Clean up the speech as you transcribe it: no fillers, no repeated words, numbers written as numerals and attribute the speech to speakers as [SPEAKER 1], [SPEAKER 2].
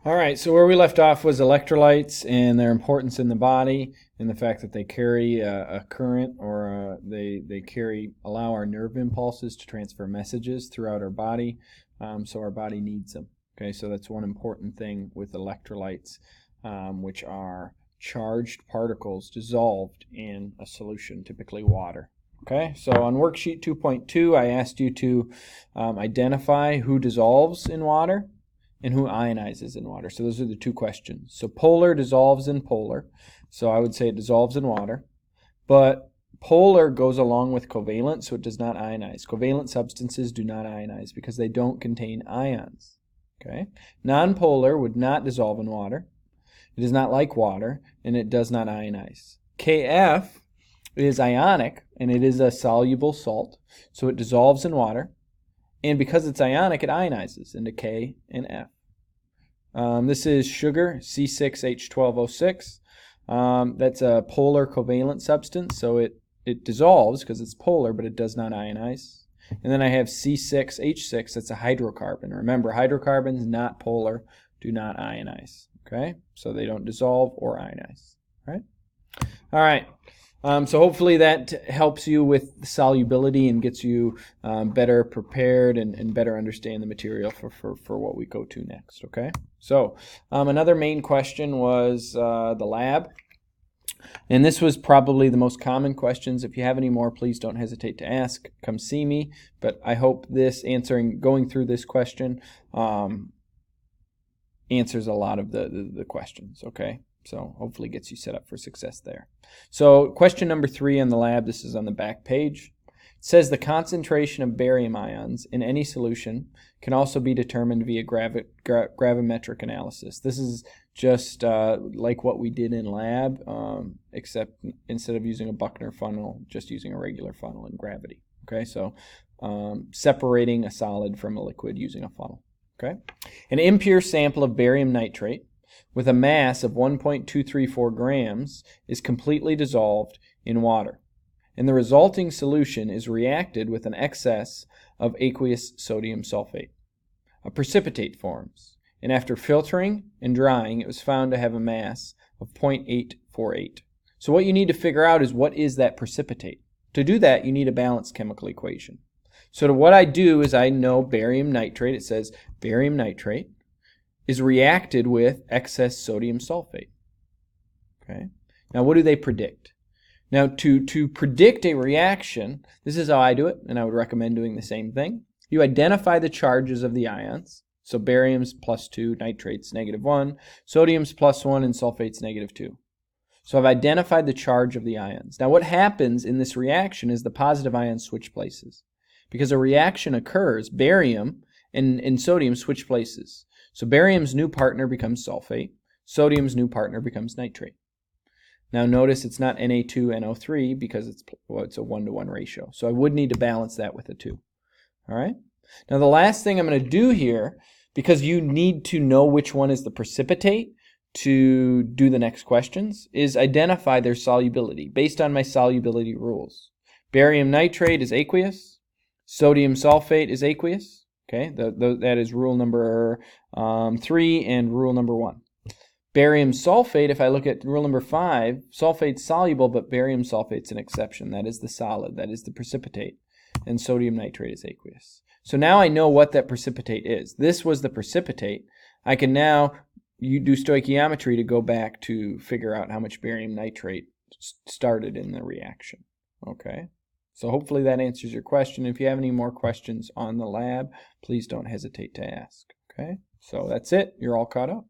[SPEAKER 1] All right, so where we left off was electrolytes and their importance in the body, and the fact that they carry a current, or allow our nerve impulses to transfer messages throughout our body, so our body needs them. Okay, so that's one important thing with electrolytes, which are charged particles dissolved in a solution, typically water. Okay, so on worksheet 2.2, I asked you to identify who dissolves in water and who ionizes in water. So those are the two questions. So polar dissolves in polar. So I would say it dissolves in water. But polar goes along with covalent, so it does not ionize. Covalent substances do not ionize because they don't contain ions. Okay? Nonpolar would not dissolve in water. It is not like water, and it does not ionize. KF is ionic, and it is a soluble salt, so it dissolves in water. And because it's ionic, it ionizes into K and F. This is sugar, C6H12O6. That's a polar covalent substance, so it dissolves because it's polar, but it does not ionize. And then I have C6H6, that's a hydrocarbon. Remember, hydrocarbons, not polar, do not ionize. Okay? So they don't dissolve or ionize. All right. So hopefully that helps you with solubility and gets you better prepared and better understand the material for what we go to next. Okay. So another main question was the lab. And this was probably the most common questions. If you have any more, please don't hesitate to ask. Come see me. But I hope going through this question answers a lot of the questions. Okay. So hopefully gets you set up for success there. So question number 3 on the lab, this is on the back page. It says the concentration of barium ions in any solution can also be determined via gravimetric analysis. This is just like what we did in lab, except instead of using a Buchner funnel, just using a regular funnel in gravity. Okay, so separating a solid from a liquid using a funnel. Okay, an impure sample of barium nitrate with a mass of 1.234 grams is completely dissolved in water, and the resulting solution is reacted with an excess of aqueous sodium sulfate. A precipitate forms, and after filtering and drying, it was found to have a mass of 0.848. So what you need to figure out is, what is that precipitate? To do that, you need a balanced chemical equation. So what I do is, I know barium nitrate, it says barium nitrate is reacted with excess sodium sulfate. Okay. Now, what do they predict? Now, to predict a reaction, this is how I do it, and I would recommend doing the same thing. You identify the charges of the ions. So barium's +2, nitrate's -1, sodium's +1, and sulfate's -2. So I've identified the charge of the ions. Now, what happens in this reaction is the positive ions switch places. Because a reaction occurs, barium and sodium switch places. So barium's new partner becomes sulfate. Sodium's new partner becomes nitrate. Now notice it's not Na2NO3 because it's a 1-to-1 ratio. So I would need to balance that with a 2. All right? Now the last thing I'm going to do here, because you need to know which one is the precipitate to do the next questions, is identify their solubility based on my solubility rules. Barium nitrate is aqueous. Sodium sulfate is aqueous. Okay, that is rule number 3 and rule number 1. Barium sulfate, if I look at rule number 5, sulfate's soluble, but barium sulfate's an exception. That is the solid, that is the precipitate. And sodium nitrate is aqueous. So now I know what that precipitate is. This was the precipitate. I can now do stoichiometry to go back to figure out how much barium nitrate started in the reaction. Okay. So hopefully that answers your question. If you have any more questions on the lab, please don't hesitate to ask. Okay, so that's it. You're all caught up.